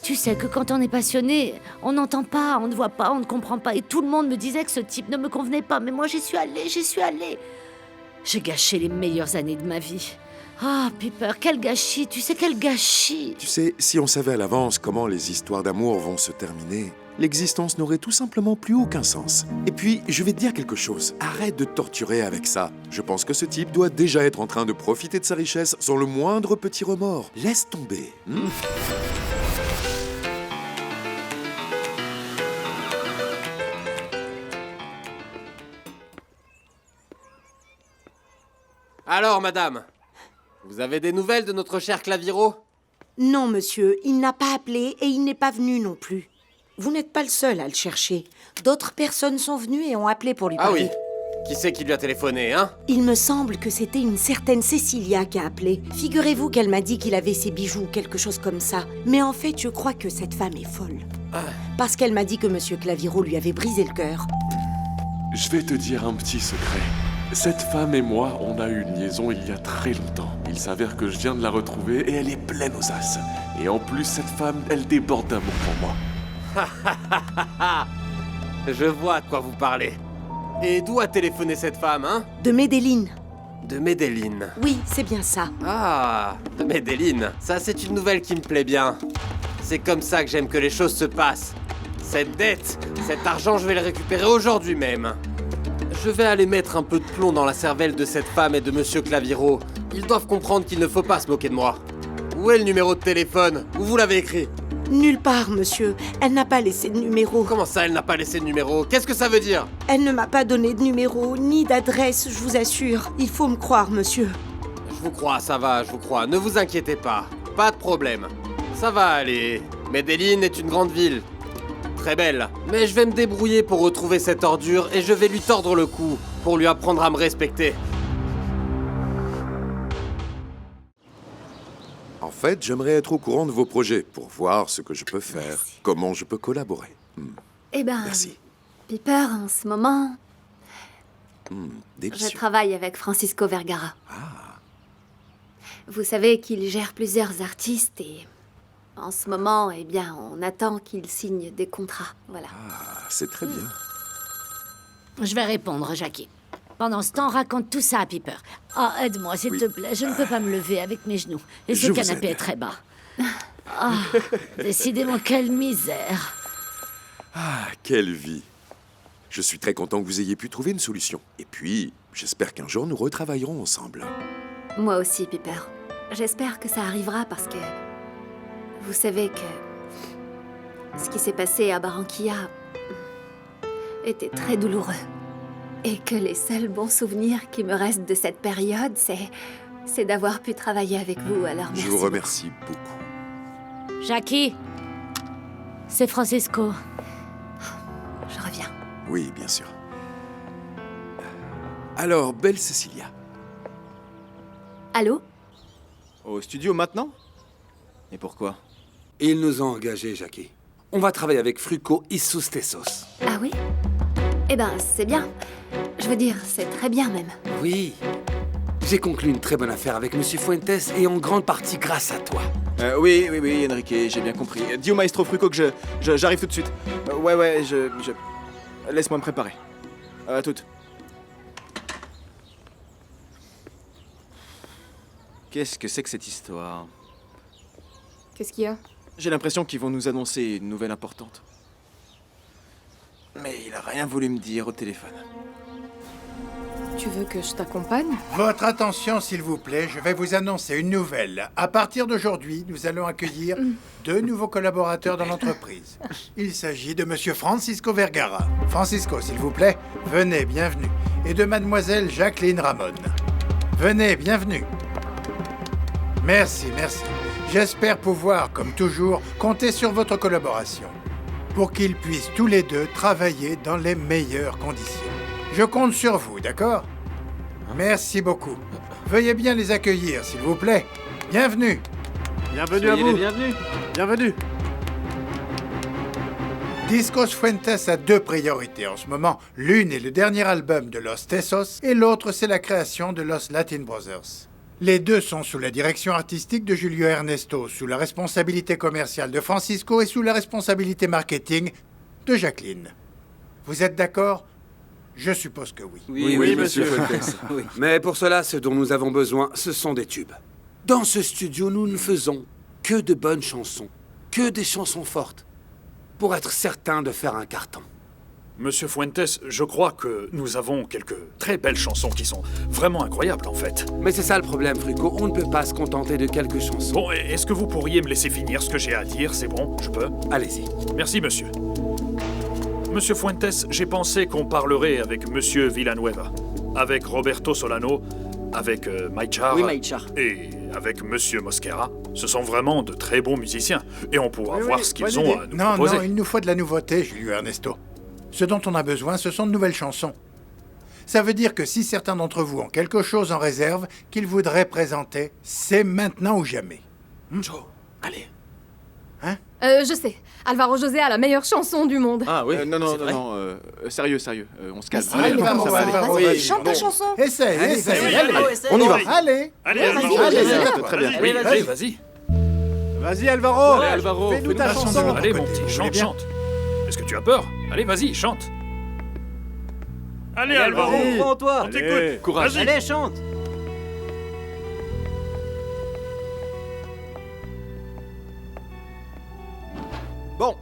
P: Tu sais que quand on est passionné, on n'entend pas, on ne voit pas, on ne comprend pas. Et tout le monde me disait que ce type ne me convenait pas. Mais moi, j'y suis allée. J'ai gâché les meilleures années de ma vie. Ah, Piper, quel gâchis, tu sais, quel gâchis.
O: Tu sais, si on savait à l'avance comment les histoires d'amour vont se terminer, l'existence n'aurait tout simplement plus aucun sens. Et puis, je vais te dire quelque chose, arrête de te torturer avec ça. Je pense que ce type doit déjà être en train de profiter de sa richesse sans le moindre petit remords. Laisse tomber.
Q: Alors, madame, vous avez des nouvelles de notre cher Claviro?
R: Non, monsieur, il n'a pas appelé et il n'est pas venu non plus. Vous n'êtes pas le seul à le chercher. D'autres personnes sont venues et ont appelé pour lui parler.
Q: Ah oui. Qui c'est qui lui a téléphoné, hein?
R: Il me semble que c'était une certaine Cecilia qui a appelé. Figurez-vous qu'elle m'a dit qu'il avait ses bijoux, quelque chose comme ça. Mais en fait, je crois que cette femme est folle. Parce qu'elle m'a dit que monsieur Claviro lui avait brisé le cœur.
S: Je vais te dire un petit secret. Cette femme et moi, on a eu une liaison il y a très longtemps. Il s'avère que je viens de la retrouver et elle est pleine aux as. Et en plus, cette femme, elle déborde d'amour pour moi.
Q: Je vois de quoi vous parlez. Et d'où a téléphoné cette femme, hein?
R: De Medellín.
Q: De Medellín.
R: Oui, c'est bien ça.
Q: Ah, Medellín. Ça, c'est une nouvelle qui me plaît bien. C'est comme ça que j'aime que les choses se passent. Cette dette, cet argent, je vais le récupérer aujourd'hui même. Je vais aller mettre un peu de plomb dans la cervelle de cette femme et de monsieur Claviro. Ils doivent comprendre qu'il ne faut pas se moquer de moi. Où est le numéro de téléphone? Où vous l'avez écrit?
R: Nulle part, monsieur. Elle n'a pas laissé de numéro.
Q: Comment ça, elle n'a pas laissé de numéro? Qu'est-ce que ça veut dire?
R: Elle ne m'a pas donné de numéro, ni d'adresse, je vous assure. Il faut me croire, monsieur.
Q: Je vous crois, ça va, je vous crois. Ne vous inquiétez pas. Pas de problème. Ça va aller. Medellín est une grande ville. Très belle. Mais je vais me débrouiller pour retrouver cette ordure et je vais lui tordre le cou pour lui apprendre à me respecter.
O: En fait, j'aimerais être au courant de vos projets pour voir ce que je peux faire, comment je peux collaborer.
K: Eh ben,
O: Merci.
K: Piper, en ce moment, je
O: Délicieux.
K: travaille avec Francisco Vergara. Vous savez qu'il gère plusieurs artistes et en ce moment, eh bien, on attend qu'il signe des contrats. Voilà.
O: C'est très bien.
P: Je vais répondre, Jackie. Pendant ce temps, raconte tout ça à Piper. Ah, aide-moi, s'il te plaît. Je ne peux pas me lever avec mes genoux. Et ce
O: Je vous
P: canapé
O: aide.
P: est très bas. Ah, décidément, quelle misère.
O: Ah, quelle vie. Je suis très content que vous ayez pu trouver une solution. Et puis, j'espère qu'un jour nous retravaillerons ensemble.
K: Moi aussi, Piper. J'espère que ça arrivera parce que... Vous savez que... Ce qui s'est passé à Barranquilla était très douloureux. Et que les seuls bons souvenirs qui me restent de cette période, c'est d'avoir pu travailler avec vous. Alors merci.
O: Je vous remercie beaucoup.
P: Jackie, C'est Francisco.
K: Je reviens.
O: Oui, bien sûr.
B: Alors, belle Cecilia.
K: Allô?
H: Au studio maintenant? Et pourquoi?
B: Ils nous ont engagés, Jackie. On va travailler avec Fruco y sus tesos.
K: Ah oui? Eh ben, c'est bien. Je veux dire, c'est très bien même.
B: Oui. J'ai conclu une très bonne affaire avec Monsieur Fuentes et en grande partie grâce à toi.
H: Oui, Enrique, j'ai bien compris. Dis au maestro Fruco que j'arrive tout de suite. Ouais, laisse-moi me préparer. À toute. Qu'est-ce que c'est que cette histoire?
G: Qu'est-ce qu'il y a?
H: J'ai l'impression qu'ils vont nous annoncer une nouvelle importante. Mais il a rien voulu me dire au téléphone.
G: Tu veux que je t'accompagne?
C: Votre attention, s'il vous plaît, je vais vous annoncer une nouvelle. À partir d'aujourd'hui, nous allons accueillir 2 nouveaux collaborateurs dans l'entreprise. Il s'agit de Monsieur Francisco Vergara. Francisco, s'il vous plaît, venez, bienvenue. Et de Mademoiselle Jacqueline Ramon. Venez, bienvenue. Merci. J'espère pouvoir, comme toujours, compter sur votre collaboration pour qu'ils puissent tous les deux travailler dans les meilleures conditions. Je compte sur vous, d'accord? Merci beaucoup. Veuillez bien les accueillir, s'il vous plaît. Bienvenue.
H: Bienvenue à vous. Bienvenue.
C: Discos Fuentes a 2 priorités en ce moment. L'une est le dernier album de Los Tesos et l'autre, c'est la création de Los Latin Brothers. Les 2 sont sous la direction artistique de Julio Ernesto, sous la responsabilité commerciale de Francisco et sous la responsabilité marketing de Jacqueline. Vous êtes d'accord? Je suppose que oui.
B: Oui, monsieur Fuentes. Oui. Mais pour cela, ce dont nous avons besoin, ce sont des tubes. Dans ce studio, nous ne faisons que de bonnes chansons, que des chansons fortes, pour être certains de faire un carton.
M: Monsieur Fuentes, je crois que nous avons quelques très belles chansons qui sont vraiment incroyables, en fait.
B: Mais c'est ça le problème, Fruco. On ne peut pas se contenter de quelques chansons.
M: Bon, est-ce que vous pourriez me laisser finir ce que j'ai à dire? C'est bon, je peux?
B: Allez-y.
M: Merci, monsieur. Monsieur Fuentes, j'ai pensé qu'on parlerait avec Monsieur Villanueva, avec Roberto Solano, avec Maichar, et avec Monsieur Mosquera. Ce sont vraiment de très bons musiciens, et on pourra voir ce qu'ils ont à nous proposer.
C: Non, il nous faut de la nouveauté, Julio Ernesto. Ce dont on a besoin, ce sont de nouvelles chansons. Ça veut dire que si certains d'entre vous ont quelque chose en réserve qu'ils voudraient présenter, c'est maintenant ou jamais.
B: Joe, allez.
C: Hein?
G: Je sais. Alvaro José a la meilleure chanson du monde.
H: Ah oui, non, sérieux, on se calme.
C: Allez,
H: vas-y,
L: chante ta chanson.
C: Essaye,
H: allez, on y va.
C: Allez,
H: Très bien.
M: Allez, vas-y.
H: Vas-y, Alvaro.
M: Allez, Alvaro,
H: fais-nous ta chanson.
M: Allez, mon petit, chante. Est-ce que tu as peur? Allez, vas-y, chante. Allez, Alvaro,
Q: prends-toi.
M: on t'écoute.
Q: Courage. Allez, chante.
H: Bon,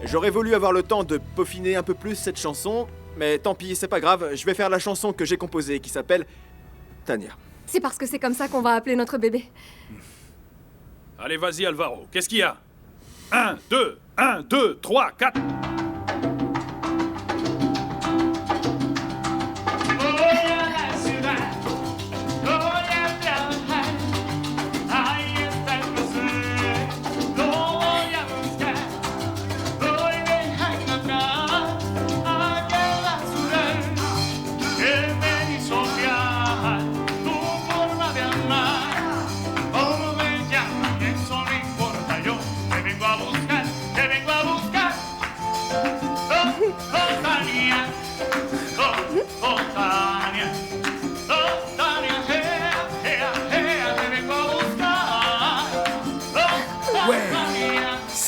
H: j'aurais voulu avoir le temps de peaufiner un peu plus cette chanson, mais tant pis, c'est pas grave, je vais faire la chanson que j'ai composée qui s'appelle Tania.
G: C'est parce que c'est comme ça qu'on va appeler notre bébé.
M: Allez, vas-y, Alvaro, qu'est-ce qu'il y a? 1, 2, 3, 4.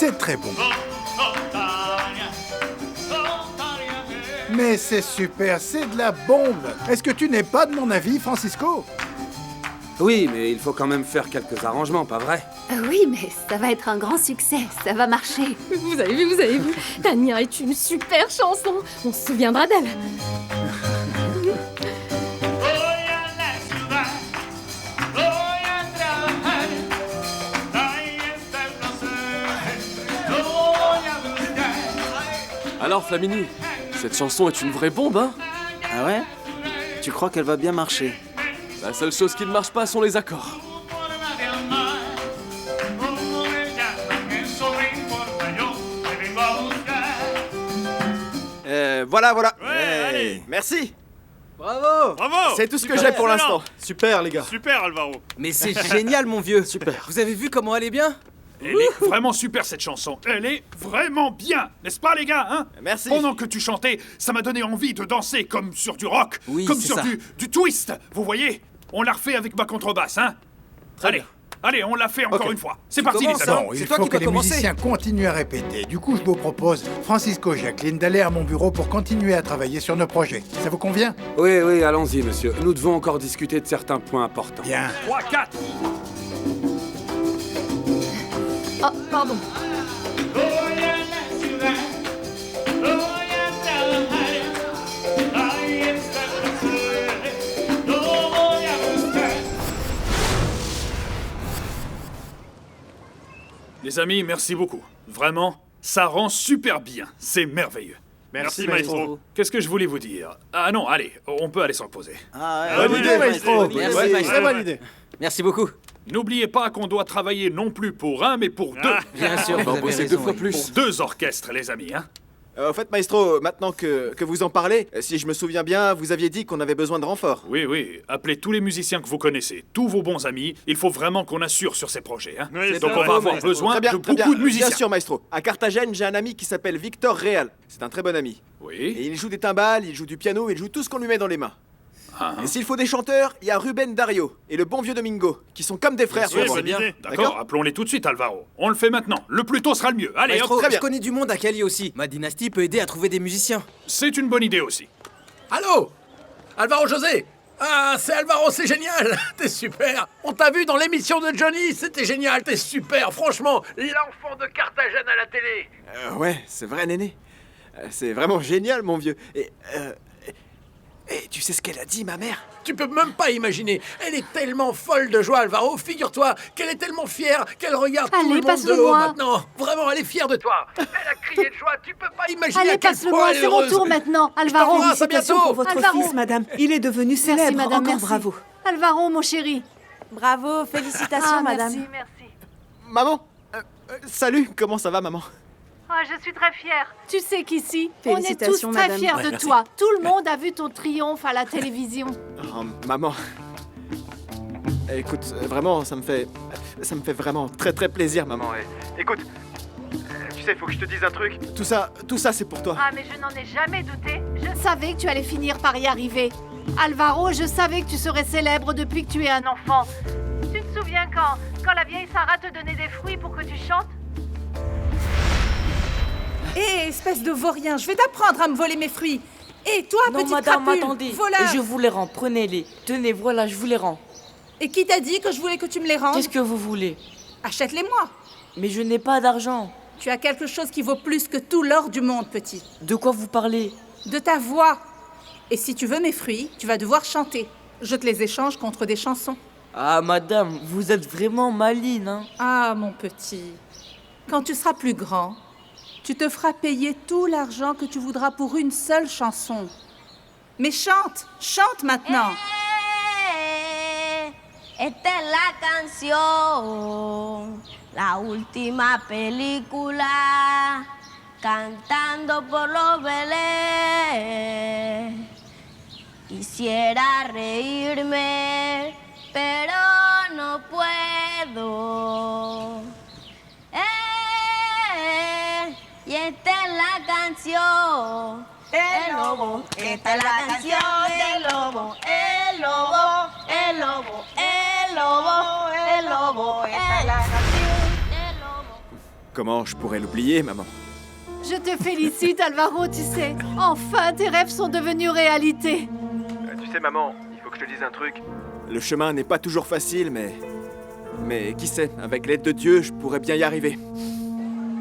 C: c'est très bon. Mais c'est super, c'est de la bombe. Est-ce que tu n'es pas de mon avis, Francisco?
B: Oui, mais il faut quand même faire quelques arrangements, pas vrai?
K: Oui, mais ça va être un grand succès, ça va marcher.
G: Vous avez vu. Tania est une super chanson. On se souviendra d'elle.
S: Alors, Flamini, cette chanson est une vraie bombe, hein?
Q: Ah ouais? Tu crois qu'elle va bien marcher?
S: La seule chose qui ne marche pas sont les accords.
H: Voilà.
I: Ouais, allez.
H: Merci.
F: Bravo!
I: Bravo!
H: C'est tout ce que
I: Super,
H: j'ai pour
I: excellent.
H: l'instant. Super, les gars.
I: Super, Alvaro.
F: Mais c'est génial, mon vieux. Super. Vous avez vu comment elle est bien?
M: Elle est vraiment super cette chanson. Elle est vraiment bien, n'est-ce pas les gars, hein?
H: Merci.
M: Pendant que tu chantais, ça m'a donné envie de danser comme sur du rock,
F: Oui,
M: comme
F: c'est
M: sur
F: ça.
M: du twist. Vous voyez? On l'a refait avec ma contrebasse, hein? Allez, on l'a fait encore une fois. C'est parti les amis.
C: Bon, il faut que les musiciens continuent à répéter. Du coup, je vous propose, Francisco, Jacqueline, d'aller à mon bureau pour continuer à travailler sur nos projets. Ça vous convient?
B: Oui, allons-y, monsieur. Nous devons encore discuter de certains points importants.
C: Bien.
M: 3, 4.
G: Oh, pardon.
M: Les amis, merci beaucoup. Vraiment, ça rend super bien. C'est merveilleux.
I: Merci, maestro.
M: Qu'est-ce que je voulais vous dire? Ah non, allez, on peut aller se reposer.
H: Bonne idée, maestro.
F: Merci, maestro.
H: Très bonne idée.
F: Merci beaucoup.
M: N'oubliez pas qu'on doit travailler non plus pour un, mais pour deux.
F: Bien sûr,
S: On va
F: vous avez
S: bosser
F: raison,
S: 2 fois
F: oui.
S: plus.
M: Pour 2 orchestres, les amis, hein.
H: Au fait, maestro, maintenant que vous en parlez, si je me souviens bien, vous aviez dit qu'on avait besoin de renforts.
M: Oui, appelez tous les musiciens que vous connaissez, tous vos bons amis. Il faut vraiment qu'on assure sur ces projets, hein.
I: Oui,
M: Donc
I: c'est
M: on
I: vrai,
M: va avoir
I: maestro.
M: besoin
H: Très bien,
M: de
H: très bien.
M: beaucoup de musiciens.
H: Bien sûr, maestro. À Carthagène, j'ai un ami qui s'appelle Victor Real. C'est un très bon ami.
M: Oui.
H: Et il joue des timbales, il joue du piano, il joue tout ce qu'on lui met dans les mains.
M: Ah,
H: Et s'il faut des chanteurs, il y a Ruben Dario et le bon vieux Domingo, qui sont comme des frères.
I: sûr,
H: pour moi.
I: bonne idée.
M: D'accord, appelons-les tout de suite, Alvaro. On le fait maintenant. Le plus tôt sera le mieux. Allez,
F: Maestro,
M: hop.
H: très bien.
F: je connais du monde à Cali aussi. Ma dynastie peut aider à trouver des musiciens.
M: C'est une bonne idée aussi.
T: Allô? Alvaro José? Ah, c'est Alvaro, c'est génial! T'es super! On t'a vu dans l'émission de Johnny, c'était génial, t'es super, franchement! L'enfant de Carthagène à la télé!
H: Ouais, c'est vrai, Néné. C'est vraiment génial, mon vieux. Et tu sais ce qu'elle a dit, ma mère?
T: Tu peux même pas imaginer! Elle est tellement folle de joie, Alvaro, figure-toi qu'elle est tellement fière qu'elle regarde tout
K: Allez,
T: le monde de
K: passe-le-moi.
T: haut maintenant! Vraiment, elle est fière de toi! Elle a crié de joie, tu peux pas imaginer
K: Allez,
T: à quel
K: passe-le
T: point
K: moi,
T: elle est
K: c'est mon
T: heureuse.
K: tour maintenant. Alvaro,
T: t'embrasse, à
K: félicitations
T: bientôt.
K: pour votre
R: Votre
K: fils,
R: fils, madame, il est devenu célèbre.
K: Merci, madame,
R: Encore
K: merci.
R: bravo.
K: Alvaro, mon chéri.
N: Bravo, félicitations, madame.
K: Merci.
H: Maman salut, comment ça va, maman?
K: Oh, je suis très fière. Tu sais qu'ici, on est tous
N: Félicitations,
K: très
N: madame.
K: fiers
H: Ouais,
K: de
H: merci.
K: toi. Tout le monde a vu ton triomphe à la télévision.
H: Oh, maman. Écoute, vraiment, ça me fait vraiment très très plaisir, maman. Écoute, tu sais, faut que je te dise un truc. Tout ça, c'est pour toi.
K: Ah, mais je n'en ai jamais douté. Je savais que tu allais finir par y arriver. Alvaro, je savais que tu serais célèbre depuis que tu es un enfant. Tu te souviens quand la vieille Sarah te donnait des fruits pour que tu chantes?
N: Hé, espèce de vaurien, je vais t'apprendre à me voler mes fruits. Et toi,
U: Non,
N: petite
U: madame,
N: crapule,
U: attendez.
N: voleur.
U: Je vous les rends, prenez-les. Tenez, voilà, je vous les rends.
N: Et qui t'a dit que je voulais que tu me les rendes?
U: Qu'est-ce que vous voulez?
N: Achète-les-moi.
U: Mais je n'ai pas d'argent.
N: Tu as quelque chose qui vaut plus que tout l'or du monde, petit.
U: De quoi vous parlez?
N: De ta voix. Et si tu veux mes fruits, tu vas devoir chanter. Je te les échange contre des chansons.
U: Ah, madame, vous êtes vraiment maligne, hein?
N: Ah, mon petit. Quand tu seras plus grand, tu te feras payer tout l'argent que tu voudras pour une seule chanson. Mais chante maintenant.
V: Esta es la canción, la última película, cantando por los Belén. Quisiera reírme, pero no puedo. Y esta es la canción. El lobo, esta es la canción del lobo, el lobo, el lobo, el lobo, el lobo, esta es la canción del lobo.
H: Comment je pourrais l'oublier, maman?
K: Je te félicite, Alvaro, tu sais. Enfin, tes rêves sont devenus réalité.
H: Tu sais, maman, il faut que je te dise un truc. Le chemin n'est pas toujours facile, mais qui sait, avec l'aide de Dieu, je pourrais bien y arriver.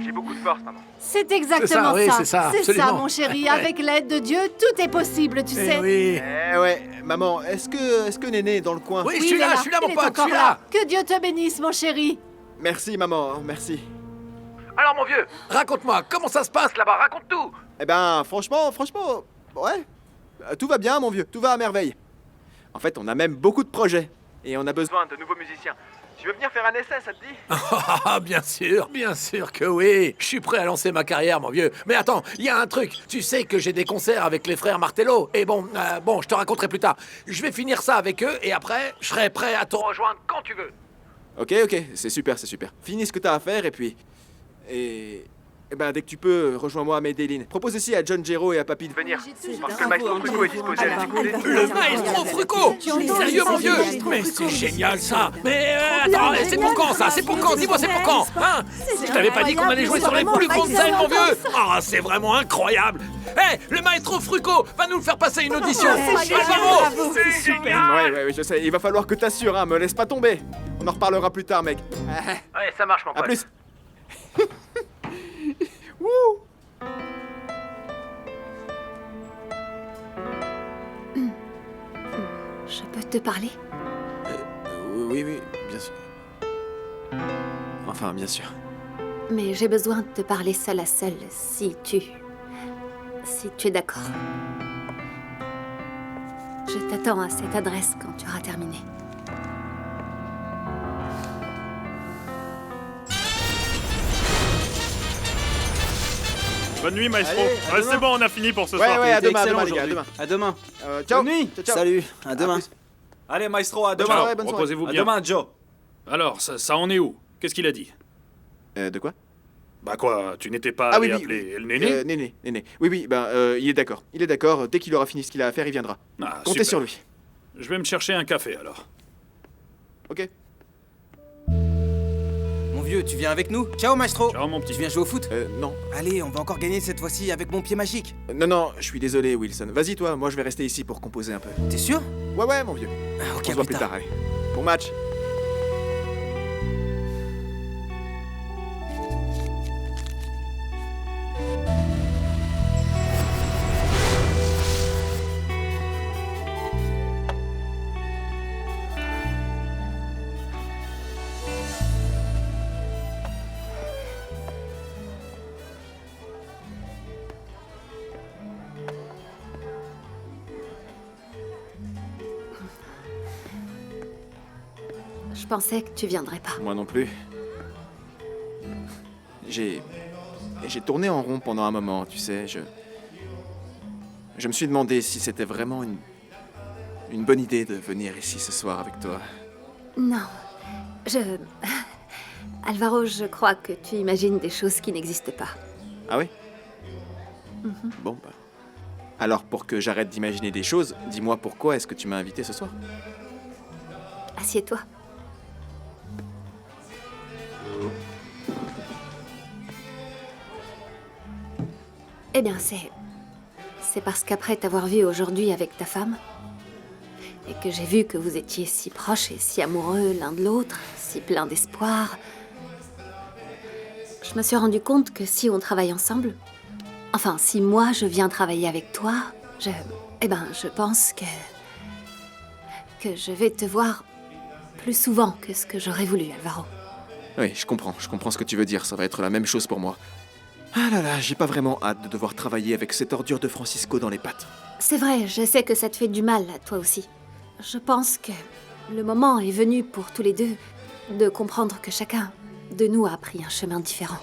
H: J'ai beaucoup de force, maman.
K: C'est exactement
T: oui,
K: ça.
T: c'est ça,
K: C'est ça,
T: absolument.
K: mon chéri. Avec l'aide de Dieu, tout est possible, tu sais.
T: Oui.
H: Eh ouais, maman, est-ce que Néné est dans le coin?
T: Oui,
K: Oui,
T: je suis
K: il est
T: là, mon
K: il est
T: pote, je
K: encore
T: suis là.
K: Que Dieu te bénisse, mon chéri.
H: Merci, maman, merci.
T: Alors, mon vieux, raconte-moi, comment ça se passe là-bas? Raconte tout.
H: Eh ben, franchement, ouais. Tout va bien, mon vieux, tout va à merveille. En fait, on a même beaucoup de projets. Et on a besoin de nouveaux musiciens. Tu veux venir faire un essai, ça te dit?
T: Ah, bien sûr que oui. Je suis prêt à lancer ma carrière, mon vieux. Mais attends, il y a un truc. Tu sais que j'ai des concerts avec les frères Martello. Et bon, je te raconterai plus tard. Je vais finir ça avec eux et après, je serai prêt à te rejoindre quand tu veux.
H: Ok, c'est super. Finis ce que t'as à faire et puis... Et ben, dès que tu peux, rejoins-moi à Medellin. Propose aussi à John Gero et à Papy de venir. Parce que le maestro Fruco est disposé à les écouter.
T: Le maestro Fruco! Sérieux, mon vieux? Mais c'est génial, ça! Mais attends, c'est pour quand, ça? C'est pour quand? Dis-moi, c'est pour quand? Hein? Je t'avais pas dit qu'on allait jouer sur les plus grandes scènes, mon vieux? Ah, c'est vraiment incroyable! Hé, le maestro Fruco va nous faire passer une audition! Bravo! C'est génial!
H: Ouais, je sais. Il va falloir que t'assures, hein. Me laisse pas tomber. On en reparlera plus tard, mec.
T: Ouais, ça marche, mon pote.
H: À plus.
K: Je peux te parler?
H: Oui, bien sûr. Enfin, bien sûr.
K: Mais j'ai besoin de te parler seul à seul, si tu es d'accord. Je t'attends à cette adresse quand tu auras terminé.
I: Bonne nuit, maestro.
H: Allez,
I: C'est bon, on a fini pour ce soir.
H: Ouais, à demain,
F: excellent
H: les gars, à
F: aujourd'hui.
H: demain.
F: À demain.
H: Ciao.
F: Bonne nuit.
H: Ciao.
F: Salut, à demain.
H: plus.
A: Allez, maestro, à
H: Bonne
A: demain.
H: soirée, bonne soirée.
M: Reposez-vous
A: À
M: bien.
A: demain, Joe.
M: Alors, ça en est où? Qu'est-ce qu'il a dit?
H: De quoi?
M: Bah quoi, tu n'étais pas
H: Ah
M: allé
H: oui,
M: appeler le néné?
H: Néné. Oui, il est d'accord. Il est d'accord. Dès qu'il aura fini ce qu'il a à faire, il viendra.
M: Ah,
H: Comptez
M: super.
H: sur lui.
M: Je vais me chercher un café, alors.
H: Ok.
F: Mon vieux, tu viens avec nous? Ciao, maestro.
M: Ciao, mon petit.
F: Tu viens jouer au foot?
H: Non.
F: Allez, on va encore gagner cette fois-ci avec mon pied magique.
H: Non, je suis désolé, Wilson. Vas-y, toi. Moi, je vais rester ici pour composer un peu.
F: T'es sûr?
H: Ouais, mon vieux.
F: Ah, ok,
H: On se voit plus tard, allez. Bon match.
K: Je pensais que tu viendrais pas.
H: Moi non plus. J'ai tourné en rond pendant un moment, tu sais. Je me suis demandé si c'était vraiment une bonne idée de venir ici ce soir avec toi.
K: Non. Alvaro, je crois que tu imagines des choses qui n'existent pas.
H: Ah oui?
K: Mhm.
H: Bon, bah. Alors, pour que j'arrête d'imaginer des choses, dis-moi pourquoi est-ce que tu m'as invité ce soir?
K: Assieds-toi. Eh bien, c'est parce qu'après t'avoir vu aujourd'hui avec ta femme, et que j'ai vu que vous étiez si proches et si amoureux l'un de l'autre, si pleins d'espoir, je me suis rendu compte que si on travaille ensemble, enfin, si moi je viens travailler avec toi, je pense que je vais te voir plus souvent que ce que j'aurais voulu, Alvaro.
H: Oui, je comprends ce que tu veux dire, ça va être la même chose pour moi. Ah là là, j'ai pas vraiment hâte de devoir travailler avec cette ordure de Francisco dans les pattes.
K: C'est vrai, je sais que ça te fait du mal, à toi aussi. Je pense que le moment est venu pour tous les deux de comprendre que chacun de nous a pris un chemin différent.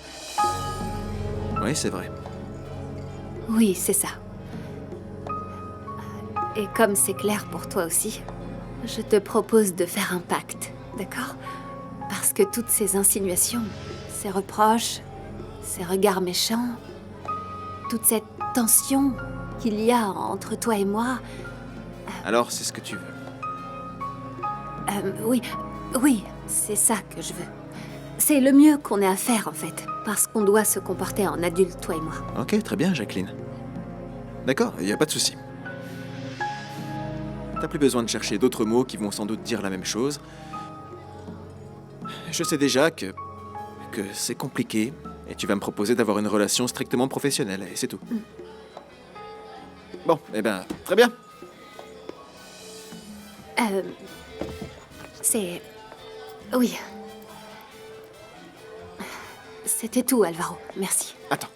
H: Oui, c'est vrai.
K: Oui, c'est ça. Et comme c'est clair pour toi aussi, je te propose de faire un pacte, d'accord? Parce que toutes ces insinuations, ces reproches, ces regards méchants, toute cette tension qu'il y a entre toi et moi...
H: Alors, c'est ce que tu veux.
K: Oui, c'est ça que je veux. C'est le mieux qu'on ait à faire, en fait, parce qu'on doit se comporter en adulte, toi et moi.
H: Ok, très bien, Jacqueline. D'accord, y a pas de souci. T'as plus besoin de chercher d'autres mots qui vont sans doute dire la même chose. Je sais déjà que c'est compliqué, et tu vas me proposer d'avoir une relation strictement professionnelle, et c'est tout. Bon, eh ben, très bien.
K: Oui. C'était tout, Alvaro. Merci.
H: Attends.